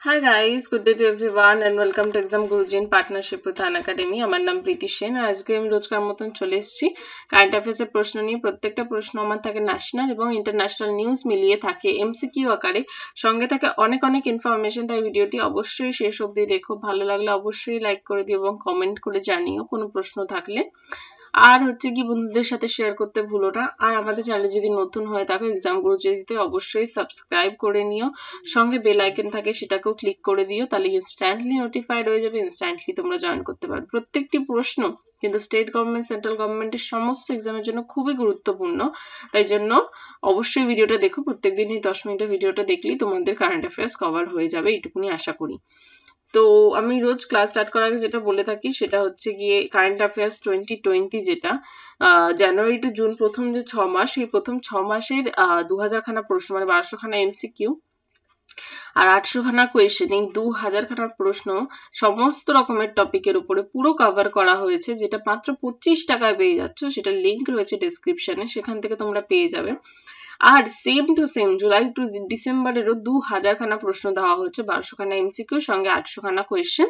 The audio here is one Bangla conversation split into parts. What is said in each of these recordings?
Hi guys, good day to everyone and welcome to Exam Guruji in partnership with Khan Academy. আমার নাম প্রীতি সেন। আজকে আমি রোজকার মতন চলে এসেছি কারেন্ট অ্যাফেয়ার্সের প্রশ্ন নিয়ে। প্রত্যেকটা প্রশ্ন আমার থাকে ন্যাশনাল এবং ইন্টারন্যাশনাল নিউজ মিলিয়ে থাকে এমসিকিউ আকারে, সঙ্গে থাকে অনেক অনেক ইনফরমেশন। তাই ভিডিওটি অবশ্যই শেষ অবধি দেখো। ভালো লাগলে অবশ্যই লাইক করে দিও এবং কমেন্ট করে জানিও কোনো প্রশ্ন থাকলে। আর হচ্ছে কি বন্ধুদের সাথে শেয়ার করতে ভুলো না। আর আমাদের চ্যানেলে যদি নতুন হয়ে থাকো এক্সাম গুরুজিতে অবশ্যই সাবস্ক্রাইব করে নিও, সঙ্গে বেল আইকন থাকে সেটাকেও ক্লিক করে দিও, তাহলে ইনস্ট্যান্টলি নোটিফাইড হয়ে যাবে, ইনস্ট্যান্টলি তোমরা জয়েন করতে পারবে। প্রত্যেকটি প্রশ্ন কিন্তু স্টেট গভর্নমেন্ট সেন্ট্রাল গভর্নমেন্টের সমস্ত এক্সামের জন্য খুবই গুরুত্বপূর্ণ। তাই জন্য অবশ্যই ভিডিওটা দেখো। প্রত্যেকদিন এই 10 মিনিটের ভিডিওটা দেখলেই তোমাদের কারেন্ট অ্যাফেয়ার্স কভার হয়ে যাবে, এইটুকুনি আশা করি। তো আমি রোজ ক্লাস স্টার্ট করার আগে যেটা বলে থাকি সেটা হচ্ছে গিয়ে কারেন্ট অ্যাফেয়ার্স 2020, যেটা জানুয়ারি টু জুন প্রথম যে 6 মাস, এই প্রথম 6 মাসের 2000 খানা প্রশ্ন, মানে 1200 খানা এমসিকিউ আর 800 খানা কোয়েশ্চেন, এই 2000 খানা প্রশ্ন সমস্ত রকমের টপিকের উপরে পুরো কভার করা হয়েছে, যেটা মাত্র 25 টাকায় পেয়ে যাচ্ছ। সেটা লিঙ্ক রয়েছে ডেসক্রিপশনে, সেখান থেকে তোমরা পেয়ে যাবে। আর same to same July to ডিসেম্বরেরও 2000 খানা প্রশ্ন দেওয়া হচ্ছে, 1200 খানা এমসিকিউ সঙ্গে 800 খানা কোয়েশ্চেন,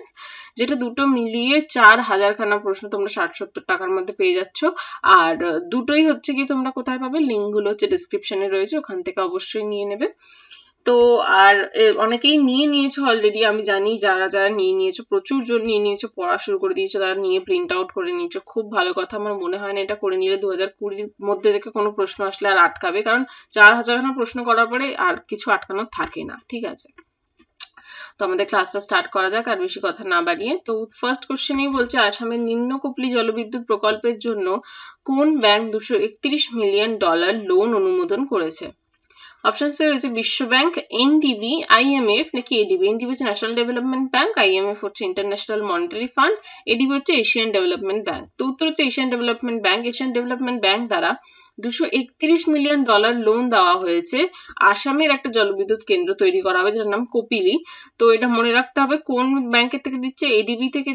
যেটা দুটো মিলিয়ে 4000 খানা প্রশ্ন তোমরা 60-70 টাকার মধ্যে পেয়ে যাচ্ছ। আর দুটোই হচ্ছে কি তোমরা কোথায় পাবে, লিঙ্ক গুলো হচ্ছে ডেসক্রিপশনে রয়েছে, ওখান থেকে অবশ্যই নিয়ে নেবে। তো আর অনেকেই নিয়ে নিয়েছো অলরেডি, আমি জানি যারা যারা নিয়ে নিয়েছো, প্রচুর জন নিয়ে নিয়েছো, পড়া শুরু করে দিয়েছো, তারা নিয়ে প্রিন্ট আউট করে নিয়েছো, খুব ভালো কথা। আমার মনে হয় না এটা করে নিলে 2020 মধ্যে থেকে কোনো প্রশ্ন আসলে আর আটকাবে, কারণ 4000 খানা প্রশ্ন করার পরে আর কিছু আটকানো থাকে না। ঠিক আছে, তো আমাদের ক্লাসটা স্টার্ট করা যাক আর বেশি কথা না বাড়িয়ে। তো ফার্স্ট কোশ্চেনেই বলছে, আসামের নিম্নকুপলি জলবিদ্যুৎ প্রকল্পের জন্য কোন ব্যাংক $231 মিলিয়ন লোন অনুমোদন করেছে? অপশনসে রয়েছে বিশ্ব ব্যাংক, এনডিবি, আইএমএফ নাকি এডিবি। এনডিবি হচ্ছে ন্যাশনাল ডেভেলপমেন্ট ব্যাংক, আইএমএফ হচ্ছে ইন্টারন্যাশনাল মনিটারি ফান্ড, এডিবি হচ্ছে এশিয়ান ডেভেলপমেন্ট ব্যাংক। তো উত্তর হচ্ছে Asian development bank. Asian development bank দ্বারা $231 মিলিয়ন লোন দেওয়া হয়েছে আসামের একটা জলবিদ্যুৎ কেন্দ্র তৈরি করা হবে, যার নাম কপিলি। তো এটা মনে রাখতে হবে কোন ব্যাংকের থেকে দিচ্ছে, এডিবি থেকে,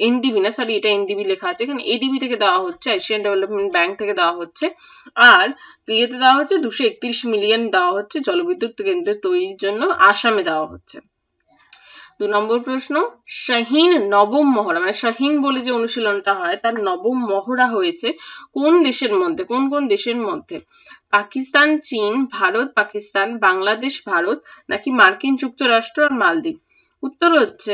এনডিবি না, সরি এটা এনডিবি লেখা আছে এখানে, এডিবি থেকে দেওয়া হচ্ছে, এশিয়ান ডেভেলপমেন্ট ব্যাংক থেকে দেওয়া হচ্ছে। আর ইয়েতে দেওয়া হচ্ছে 231 মিলিয়ন দেওয়া হচ্ছে জলবিদ্যুৎ কেন্দ্র তৈরির জন্য, আসামে দেওয়া হচ্ছে। 2 নম্বর প্রশ্ন, শাহীন নবম মহড়া, মানে শাহীন বলে যে অনুশীলনটা হয় তার নবম মহড়া হয়েছে কোন দেশের মধ্যে? কোন কোন দেশের মধ্যে? পাকিস্তান, চীন, ভারত, পাকিস্তান, বাংলাদেশ, ভারত নাকি মার্কিন যুক্তরাষ্ট্র আর মালদ্বীপ? উত্তর হচ্ছে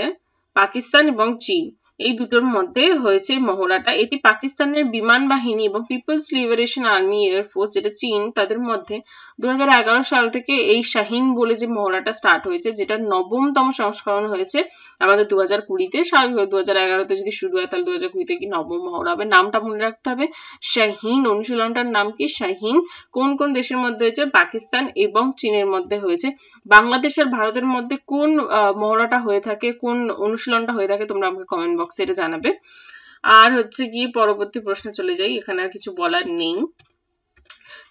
পাকিস্তান এবং চীন, এই দুটোর মধ্যে হয়েছে মহড়াটা। এটি পাকিস্তানের বিমান বাহিনী এবং পিপলস লিবারেশন আর্মি এয়ারফোর্স, যেটা চীন, তাদের মধ্যে 2011 সাল থেকে এই শাহীন বলে যে মহড়াটা স্টার্ট হয়েছে, যেটা নবমতম সংস্করণ হয়েছে আমাদের 2020-তে। স্বাভাবিক 2011-তে যদি শুরু হয় তাহলে 2020-তে কি নবম মহড়া হবে। নামটা মনে রাখতে হবে, শাহীন। অনুশীলনটার নাম কি? শাহীন। কোন কোন দেশের মধ্যে হয়েছে? পাকিস্তান এবং চীনের মধ্যে হয়েছে। বাংলাদেশ আর ভারতের মধ্যে কোন মহড়াটা হয়ে থাকে, কোন অনুশীলনটা হয়ে থাকে, তোমরা আমাকে কমেন্ট বক্সে এটা জানাবে। আর হচ্ছে গিয়ে পরবর্তী প্রশ্নে চলে যাই, এখানে আর কিছু বলার নেই।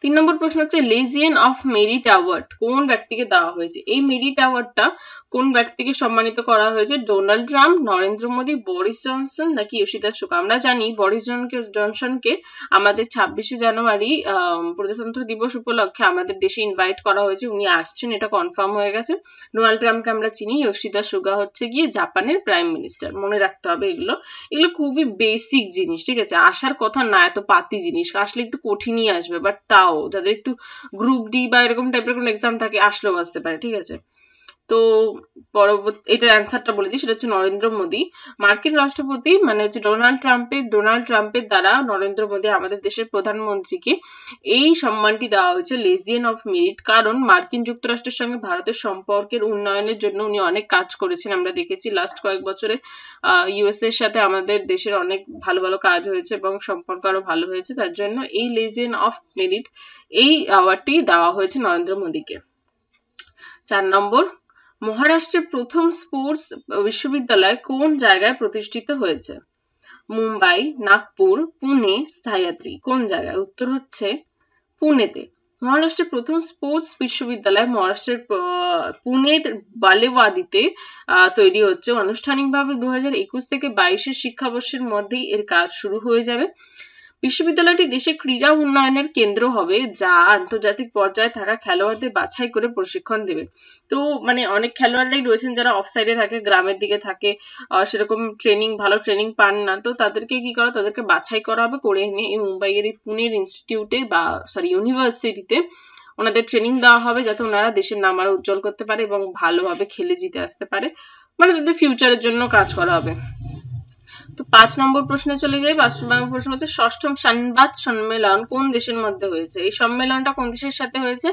3 নম্বর প্রশ্ন হচ্ছে, লেজিয়ন অফ মেরিট অ্যাওয়ার্ড কোন ব্যক্তিকে দেওয়া হয়েছে? এই মেরিট অ্যাওয়ার্ডটা কোন ব্যক্তিকে সম্মানিত করা হয়েছে? Donald Trump, Narendra Modi, Boris Johnson নাকি ইয়োশিদা সুগা? আমরা জানি বরিস জনসনকে আমাদের 26শে জানুয়ারি প্রজাতন্ত্র দিবস উপলক্ষে আমাদের দেশে ইনভাইট করা হয়েছে, উনি আসছেন, এটা কনফার্ম হয়ে গেছে। ডোনাল্ড ট্রাম্পকে আমরা চিনি, ইয়োশিদা সুগা হচ্ছে গিয়ে জাপানের প্রাইম মিনিস্টার। মনে রাখতে হবে এগুলো, এগুলো খুবই বেসিক জিনিস। ঠিক আছে, আসার কথা না এত পাতি জিনিস, আসলে একটু কঠিনই আসবে, বাট তাও যাদের একটু গ্রুপ ডি বা এরকম টাইপের কোনো এক্সাম থাকে আসলেও আসতে পারে। ঠিক আছে, তো পরবর্তী এটার অ্যান্সারটা বলে দিই, সেটা হচ্ছে নরেন্দ্র মোদী। মার্কিন রাষ্ট্রপতি মানে হচ্ছে ডোনাল্ড ট্রাম্পের দ্বারা নরেন্দ্র মোদী আমাদের দেশের প্রধানমন্ত্রীকে এই সম্মানটি দেওয়া হয়েছে লেজিয়ন অফ মেরিট, কারণ মার্কিন যুক্তরাষ্ট্রের সঙ্গে ভারতের সম্পর্কের উন্নয়নের জন্য উনি অনেক কাজ করেছেন। আমরা দেখেছি লাস্ট কয়েক বছরে ইউএসএ এর সাথে আমাদের দেশের অনেক ভালো ভালো কাজ হয়েছে এবং সম্পর্ক আরো ভালো হয়েছে, তার জন্য এই লেজিয়ন অফ মেরিট, এই অ্যাওয়ার্ডটি দেওয়া হয়েছে নরেন্দ্র মোদীকে। 4 নম্বর, মহারাষ্ট্রের প্রথম স্পোর্টস বিশ্ববিদ্যালয় কোন জায়গায় প্রতিষ্ঠিত হয়েছে? মুম্বাই, নাগপুর, পুনে, সাহ্যাদ্রি, কোন জায়গায়? উত্তর হচ্ছে পুনেতে। মহারাষ্ট্রের প্রথম স্পোর্টস বিশ্ববিদ্যালয় মহারাষ্ট্রের পুনের বালেওয়াদিতে তৈরি হচ্ছে। আনুষ্ঠানিকভাবে 2021 থেকে 22-এর শিক্ষাবর্ষের মধ্যেই এর কাজ শুরু হয়ে যাবে। বিশ্ববিদ্যালয়টি দেশের ক্রীড়া উন্নয়নের কেন্দ্র হবে, যা আন্তর্জাতিক পর্যায়ে থাকা খেলোয়াড়দের বাছাই করে প্রশিক্ষণ দেবে। তো মানে অনেক খেলোয়াড়রাই রয়েছেন যারা অফসাইডে থাকে, গ্রামের দিকে থাকে, সেরকম ভালো ট্রেনিং পান না, তো তাদেরকে কি করা, তাদেরকে বাছাই করা হবে, করে এনে এই মুম্বাইয়ের এই পুনের ইনস্টিটিউটে বা ইউনিভার্সিটিতে ওনাদের ট্রেনিং দেওয়া হবে, যাতে ওনারা দেশের নাম আরো উজ্জ্বল করতে পারে এবং ভালোভাবে খেলে জিতে আসতে পারে, মানে তাদের ফিউচারের জন্য কাজ করা হবে। তো 5 নম্বর প্রশ্নে চলে যাই। 5 নম্বর প্রশ্ন হচ্ছে ষষ্ঠম সংবাদ সম্মেলন কোন দেশের মধ্যে হয়েছে? এই সম্মেলনটা কোন দেশের সাথে হয়েছে?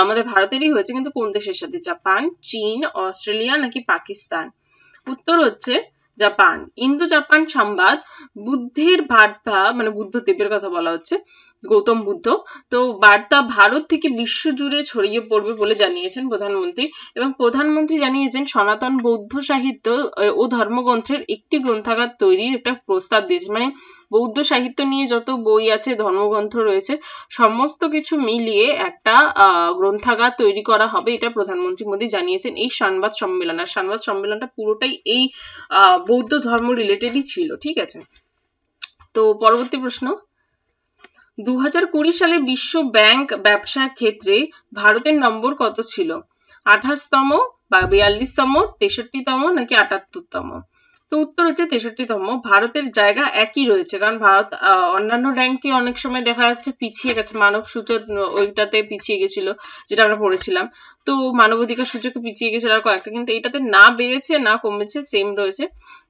আমাদের ভারতেরই হয়েছে, কিন্তু কোন দেশের সাথে? জাপান, চীন, অস্ট্রেলিয়া নাকি পাকিস্তান? উত্তর হচ্ছে জাপান। ইন্দো জাপান সংবাদ বুদ্ধের বার্তা, মানে বুদ্ধদেবের কথা বলা হচ্ছে, গৌতম বুদ্ধ, তো বার্তা ভারত থেকে বিশ্ব জুড়ে ছড়িয়ে পড়বে বলে জানিয়েছেন প্রধানমন্ত্রী, এবং প্রধানমন্ত্রী জানিয়েছেন সনাতন বৌদ্ধ সাহিত্য ও ধর্মগ্রন্থের একটি গ্রন্থাগার তৈরির একটা প্রস্তাব দিয়েছে। মানে বৌদ্ধ সাহিত্য নিয়ে যত বই আছে, ধর্মগ্রন্থ রয়েছে, সমস্ত কিছু মিলিয়ে একটা গ্রন্থাগার তৈরি করা হবে, এটা প্রধানমন্ত্রী মোদী জানিয়েছেন এই সংবাদ সম্মেলন। আর সংবাদ সম্মেলনটা পুরোটাই এই বৌদ্ধ ধর্ম রিলেটেডই ছিল, ঠিক আছে। তো পরবর্তী প্রশ্ন, 2020 সালে বিশ্ব ব্যাংক ব্যবসার ক্ষেত্রে ভারতের নম্বর কত ছিল? 28তম বা 42তম, 63তম নাকি 78তম? তো উত্তর হচ্ছে 63তম। ভারতের জায়গা একই রয়েছে, কারণ ভারত অন্যান্য র্যাঙ্কে অনেক সময় দেখা যাচ্ছে পিছিয়ে গেছে, মানব সূচক ওইটাতে পিছিয়ে গেছিল, যেটা আমরা পড়েছিলাম, তো মানবাধিকার সূচকে পিছিয়ে গেছিল আর কয়েকটা, কিন্তু এটাতে না বেড়েছে না কমেছে, সেম রয়েছে।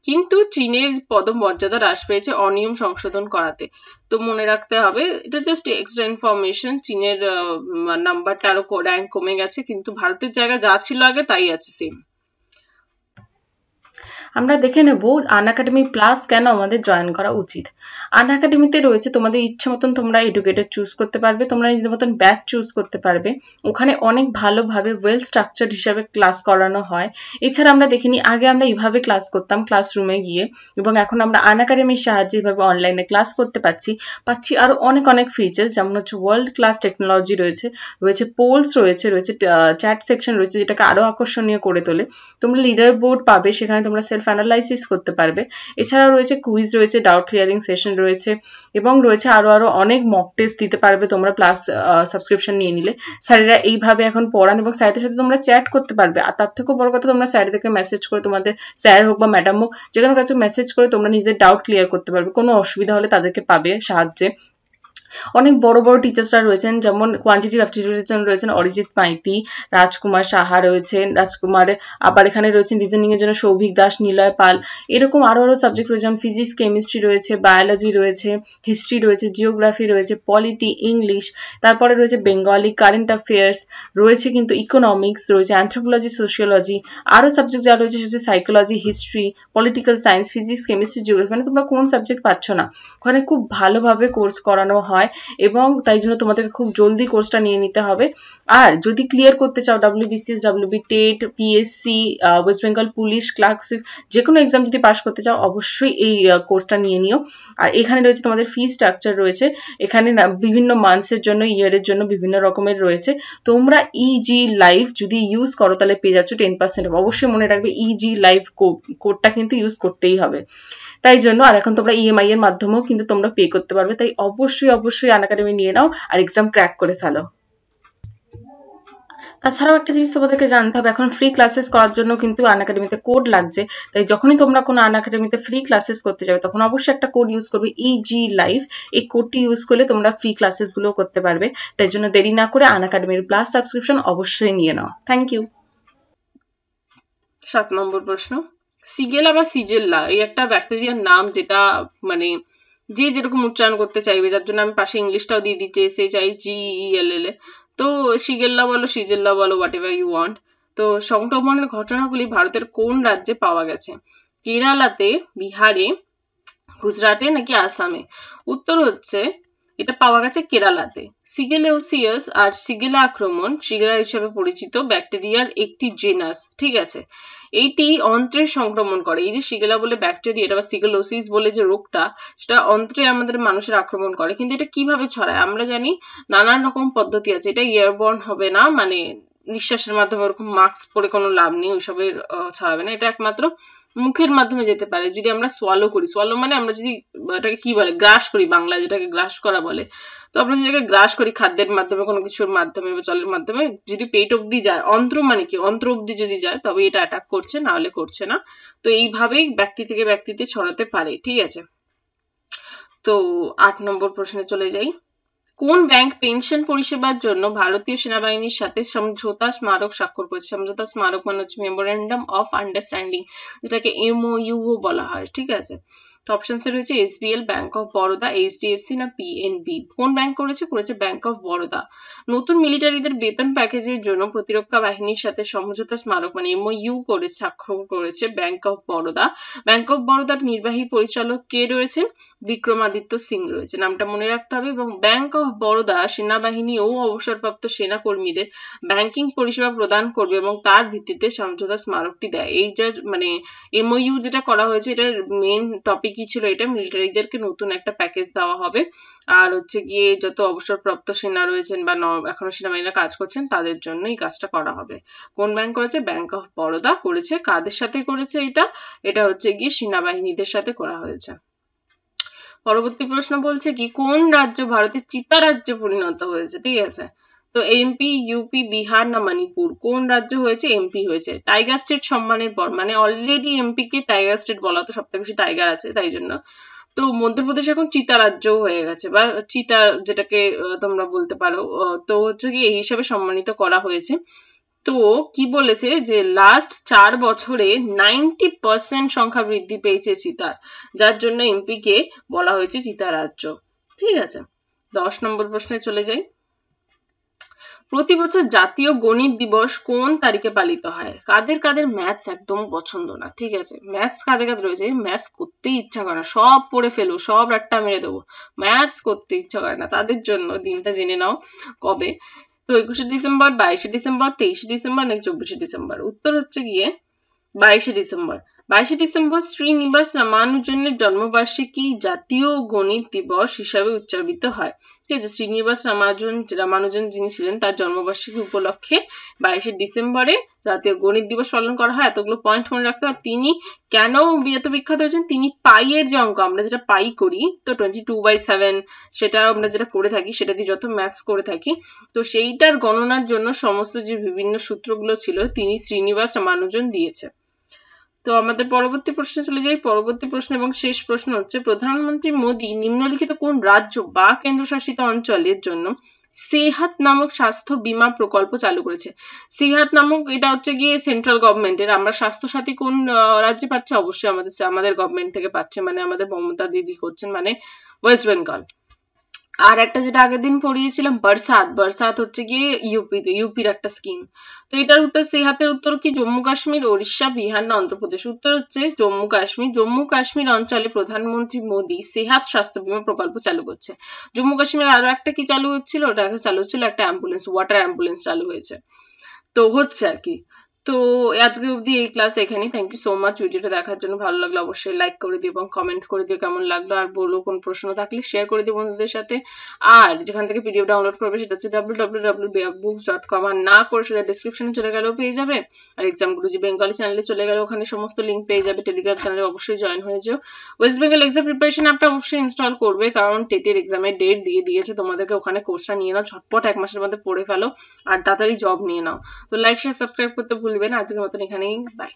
কিন্তু চীনের পদমর্যাদা হ্রাস পেয়েছে অনিয়ম সংশোধন করাতে। তো মনে রাখতে হবে, এটা জাস্ট এক্সট্রা ইনফরমেশন, চীনের নাম্বারটা আরো র্যাঙ্ক কমে গেছে, কিন্তু ভারতের জায়গা যা ছিল আগে তাই আছে সেম। আমরা দেখে নেব আনএকাডেমি প্লাস কেন আমাদের জয়েন করা উচিত। আনএকাডেমিতে রয়েছে তোমাদের ইচ্ছে মতন তোমরা এডুকেটর চুজ করতে পারবে, তোমরা নিজেদের মতন ব্যাচ চুজ করতে পারবে, ওখানে অনেক ভালোভাবে ওয়েল স্ট্রাকচার্ড হিসাবে ক্লাস করানো হয়। এছাড়া আমরা দেখিনি, আগে আমরা এইভাবে ক্লাস করতাম ক্লাসরুমে গিয়ে, এবং এখন আমরা আনএকাডেমির সাহায্যে এইভাবে অনলাইনে ক্লাস করতে পাচ্ছি আরো অনেক অনেক ফিচার্স, যেমন হচ্ছে ওয়ার্ল্ড ক্লাস টেকনোলজি রয়েছে, পোলস রয়েছে, চ্যাট সেকশন রয়েছে, যেটাকে আরো আকর্ষণীয় করে তোলে। তোমরা লিডার বোর্ড পাবে, সেখানে তোমরা সেলফ অ্যানালাইসিস করতে পারবে। এছাড়াও রয়েছে কুইজ রয়েছে, ডাউট ক্লিয়ারিং সেশন রয়েছে, এবং রয়েছে আরো অনেক মক টেস্ট দিতে পারবে তোমরা প্লাস সাবস্ক্রিপশন নিয়ে নিলে। স্যারেরা এইভাবে এখন পড়ান, এবং স্যারদের সাথে তোমরা চ্যাট করতে পারবে। আর তার থেকেও বড় কথা, তোমরা স্যারদেরকে মেসেজ করে, তোমাদের স্যার হোক বা ম্যাডাম হোক, যেখানে কাছে মেসেজ করে তোমরা নিজেদের ডাউট ক্লিয়ার করতে পারবে, কোনো অসুবিধা হলে তাদেরকে পাবে সাহায্যে। অনেক বড় বড় টিচার্সরা রয়েছেন, যেমন কোয়ান্টিটিভ অ্যাপটিটিউডের জন্য রয়েছেন অরিজিৎ মাইতি, রাজকুমার সাহা রয়েছেন, আবার এখানে রয়েছেন রিজনিং এর জন্য সৌভিক দাস, নিলয় পাল, এরকম আরো সাবজেক্ট রয়েছে, যেমন ফিজিক্স, কেমিস্ট্রি রয়েছে, বায়োলজি রয়েছে, হিস্ট্রি রয়েছে, জিওগ্রাফি রয়েছে, পলিটি, ইংলিশ, তারপরে রয়েছে বেঙ্গলি, কারেন্ট অ্যাফেয়ার্স রয়েছে, কিন্তু ইকোনমিক্স রয়েছে, অ্যানথ্রোপোলজি, সোশিওলজি, আরো সাবজেক্ট যা রয়েছে সেটা psychology, history, political science, physics, chemistry, geography, মানে তোমরা কোন সাবজেক্ট পাচ্ছ না, ওখানে খুব ভালোভাবে কোর্স করানো হয়, এবং তাই জন্য তোমাদেরকে খুব জলদি কোর্সটা নিয়ে নিতে হবে। আর যদি ক্লিয়ার করতে চাও WBCS, WB TET, PSC, West Bengal police, clerkship, যে কোনো এক্সাম যদি পাস করতে চাও, অবশ্যই এই কোর্সটা নিয়ে নিও। আর এখানে রয়েছে তোমাদের ফি স্ট্রাকচার রয়েছে, এখানে বিভিন্ন মান্থসের জন্য, ইয়ারের জন্য বিভিন্ন রকমের রয়েছে। তোমরা ইজি লাইভ যদি ইউজ করো তাহলে পেয়ে যাচ্ছ 10%। অবশ্যই মনে রাখবে ইজি লাইভ কোডটা কিন্তু ইউজ করতেই হবে, তাই জন্য। আর এখন তোমরা EMI এর মাধ্যমেও কিন্তু তোমরা পে করতে পারবে, তাই অবশ্যই আনএকাডেমি নিয়ে নাও আর এক্সাম ক্র্যাক করে ফেলো। তাছাড়াও একটা জিনিস তোমাদেরকে জানতে হবে, এখন ফ্রি ক্লাসেস করার জন্য কিন্তু আনএকাডেমিতে কোড লাগছে, তাই যখনই তোমরা কোনো আনএকাডেমিতে ফ্রি ক্লাসেস করতে যাবে, তখন অবশ্যই একটা কোড ইউজ করবে, EG লাইভ। এই কোডটি ইউজ করলে তোমরা ফ্রি ক্লাসেস গুলো করতে পারবে, তাই জন্য দেরি না করে আনএকাডেমির প্লাস সাবস্ক্রিপশন অবশ্যই নিয়ে নাও। Thank you. 7 নম্বর প্রশ্ন, সিগেলা বা সিজেল্লা এই একটা ব্যাকটেরিয়ার নাম, যেটা মানে যে যেরকম উচ্চারণ করতে চাইবে, যার জন্য আমি পাশে ইংলিশটাও দিয়ে দিচ্ছি, SHIGELLA। তো সিগেল্লা বলো, সিজেল্লা বলো, হোয়াট এভার ইউ ওয়ান্ট। তো সংক্রমণের ঘটনাগুলি ভারতের কোন রাজ্যে পাওয়া গেছে? কেরালাতে, বিহারে, গুজরাটে নাকি আসামে? উত্তর হচ্ছে এটা পাওয়া গেছে কেরালাতে। সিগেলোসিয়াস আর সিগেলা আক্রমণ, সিগেলা হিসেবে পরিচিত ব্যাকটেরিয়ার একটি জেনাস, ঠিক আছে। এইটি অন্ত্রে সংক্রমণ করে। এই যে সিগেলা বলে ব্যাকটেরিয়াটা বা সিগেলোসিস বলে যে রোগটা, সেটা অন্ত্রে আমাদের মানুষের আক্রমণ করে। কিন্তু এটা কিভাবে ছড়ায় আমরা জানি, নানান রকম পদ্ধতি আছে। এটা এয়ারবর্ন হবে না, মানে নিঃশ্বাসের মাধ্যমে, ওরকম মাস্ক পরে কোনো লাভ নেই, ওইসবের ছাড়াবে না। এটা একমাত্র মুখের মাধ্যমে যেতে পারে, যদি আমরা সোয়ালো করি। সোয়ালো মানে আমরা যদি এটাকে কি বলে, গ্রাস করি, বাংলায় যেটাকে গ্রাস করা বলে। তো আমরা যেটাকে গ্রাস করি খাদ্যের মাধ্যমে, কোনো কিছুর মাধ্যমে বা জলের মাধ্যমে, যদি পেট অব্দি যায়, অন্ত্র মানে কি, অন্ত্র অব্দি যদি যায়, তবে এটা অ্যাটাক করছে, না হলে করছে না। তো এইভাবেই ব্যক্তি থেকে ব্যক্তিতে ছড়াতে পারে, ঠিক আছে। তো 8 নম্বর প্রশ্নে চলে যাই। কোন ব্যাংক পেনশন পরিষেবার জন্য ভারতীয় সেনাবাহিনীর সাথে সমঝোতা স্মারক স্বাক্ষর করেছে? সমঝোতা স্মারক মানে হচ্ছে মেমোরেন্ডাম অফ আন্ডারস্ট্যান্ডিং, যেটাকে MOU বলা হয়, ঠিক আছে। তো অপশনসে রয়েছে SBL, bank of Baroda, HDFC না PNB। কোন ব্যাংক করেছে? করেছে ব্যাংক অফ বরোদা। নতুন মিলিটারিদের বেতন প্যাকেজের জন্য প্রতিরক্ষা বাহিনীর সাথে সমঝোতা স্মারক মানে MOU করে স্বাক্ষর করেছে bank of Baroda. Bank of বরোদার নির্বাহী পরিচালক কে রয়েছেন? বিক্রমাদিত্য সিং রয়েছে, নামটা মনে রাখতে হবে। এবং ব্যাংক অফ বরোদা সেনাবাহিনী ও অবসরপ্রাপ্ত সেনা কর্মীদের ব্যাংকিং পরিষেবা প্রদান করবে এবং তার ভিত্তিতে সমঝোতা স্মারকটি দেয়। এই যে মানে MOU যেটা করা হয়েছে, এটার মেন টপিকই ছিল এটা, মিলিটারিদেরকে নতুন একটা প্যাকেজ দেওয়া হবে, আর হচ্ছে গিয়ে যত অবসরপ্রাপ্ত সেনা রয়েছেন বা এখনো সেনাবাহিনীরা কাজ করছেন তাদের জন্য এই কাজটা করা হবে। কোন ব্যাংক করেছে? ব্যাংক অফ বরোদা করেছে। কাদের সাথে করেছে এটা? এটা হচ্ছে গিয়ে সেনাবাহিনীদের সাথে করা হয়েছে। পরবর্তী প্রশ্ন বলছে কি, কোন রাজ্য ভারতের চিতা রাজ্যে পরিণত হয়েছে? ঠিক আছে। তো MP, UP, বিহার না মণিপুর? কোন রাজ্য হয়েছে? MP হয়েছে। টাইগার স্টেট সম্মানের পর, মানে অলরেডি MP কে টাইগার স্টেট বলা, তো সবথেকে বেশি টাইগার আছে তাই জন্য। তো মধ্যপ্রদেশ এখন চিতা রাজ্য হয়ে গেছে, বা চিতা যেটাকে তোমরা বলতে পারো। তো হচ্ছে কি এই হিসাবে সম্মানিত করা হয়েছে। তো কি বলেছে যে লাস্ট 4 বছরে 90% সংখ্যা বৃদ্ধি পেয়েছে চিতার, যার জন্য MP কে বলা হয়েছে চিতা রাজ্য, ঠিক আছে। 10 নম্বর প্রশ্নে চলে যাই। প্রতি বছর জাতীয় গণিত দিবস কোন তারিখে পালিত হয়? কাদের কাদের ম্যাথস একদম পছন্দ না, ঠিক আছে, ম্যাথস কাদের কাদের রয়েছে ম্যাথস করতেই ইচ্ছা করে না, সব পড়ে ফেলো, সব রাট্টা মেরে দেবো, ম্যাথস করতে ইচ্ছা করে না, তাদের জন্য দিনটা জেনে নাও কবে। তো 21শে ডিসেম্বর, 22শে ডিসেম্বর, 23শে ডিসেম্বর নাকি 24শে ডিসেম্বর? উত্তর হচ্ছে গিয়ে 22শে ডিসেম্বর। 22শে ডিসেম্বর শ্রীনিবাস রামানুজনের জন্মবার্ষিকী জাতীয় গণিত দিবস হিসাবে উদযাপিত হয়, ঠিক আছে। শ্রীনিবাস রামানুজন যিনি ছিলেন, তার জন্মবার্ষিকী উপলক্ষে 22শে ডিসেম্বরে জাতীয় গণিত দিবস পালন করা হয়। এতগুলো পয়েন্ট মনে রাখতে হবে। তিনি কেন এত বিখ্যাত হয়েছেন? তিনি পাইয়ের যে অঙ্ক, আমরা যেটা পাই করি, তো 22/7 সেটা আমরা যেটা করে থাকি, সেটা দিয়ে যত ম্যাথস করে থাকি, তো সেইটার গণনার জন্য সমস্ত যে বিভিন্ন সূত্রগুলো ছিল তিনি শ্রীনিবাস রামানুজন দিয়েছে। তো আমাদের পরবর্তী প্রশ্নে চলে যাই। পরবর্তী প্রশ্ন এবং শেষ প্রশ্ন হচ্ছে, প্রধানমন্ত্রী মোদী নিম্নলিখিত কোন রাজ্য বা কেন্দ্রশাসিত অঞ্চলের জন্য সেহাত নামক স্বাস্থ্য বীমা প্রকল্প চালু করেছে? সেহাত নামক, এটা হচ্ছে গিয়ে সেন্ট্রাল গভর্নমেন্টের। আমরা স্বাস্থ্য সাথী কোন রাজ্যে পাচ্ছি? অবশ্যই আমাদের গভর্নমেন্ট থেকে পাচ্ছে, মানে আমাদের মমতা দিদি করছেন, মানে ওয়েস্ট বেঙ্গল। আর একটা যেটা আগের দিন পড়িয়েছিলাম বরসাত হচ্ছে গিয়ে ইউপিতে, ইউপির একটা স্কিম। তো এটার উত্তর, সেহাতের উত্তর কি জম্মু কাশ্মীর, ওড়িশা, বিহার না অন্ধ্রপ্রদেশ? উত্তর হচ্ছে জম্মু কাশ্মীর। জম্মু কাশ্মীর অঞ্চলে প্রধানমন্ত্রী মোদী সেহাত স্বাস্থ্য বীমা প্রকল্প চালু করছে। জম্মু কাশ্মীর আরো একটা কি চালু হচ্ছিল, ওটা চালু হচ্ছিল একটা অ্যাম্বুলেন্স, ওয়াটার অ্যাম্বুলেন্স চালু হয়েছে, তো হচ্ছে আর কি। তো আজকে অবধি এই ক্লাস এখানেই। Thank you so much. ভিডিওটা দেখার জন্য ভালো লাগলো অবশ্যই লাইক করে দিও এবং কমেন্ট করে দিও কেমন লাগলো, আর বলো কোন প্রশ্ন থাকলে শেয়ার করে দিও বন্ধুদের সাথে। আর যেখান থেকে পিডিএফ ডাউনলোড করবে সেটা হচ্ছে www.books.com, আর না করে সেটা ডেসক্রিপশনে চলে গেলেও পেয়ে যাবে। আর এক্সাম গুরুজি বেঙ্গলি চ্যানেলে চলে গেলে ওখানে সমস্ত লিঙ্ক পেয়ে যাবে। টেলিগ্রাম চ্যানেলে অবশ্যই জয়েন হয়ে যাও। ওয়েস্ট বেঙ্গল এক্সাম প্রিপারেশন অ্যাপটা অবশ্যই ইনস্টল করবে, কারণ টেটের এক্সামের ডেট দিয়ে দিয়েছে তোমাদেরকে। ওখানে কোর্সটা নিয়ে নাও, ঝটপট 1 মাসের মধ্যে পড়ে ফেলো আর তাড়াতাড়ি জব নিয়ে নাও। তো লাইক শেয়ার সাবস্ক্রাইব করতে ভুলবে না। আজকের মতন এখানেই, বাই।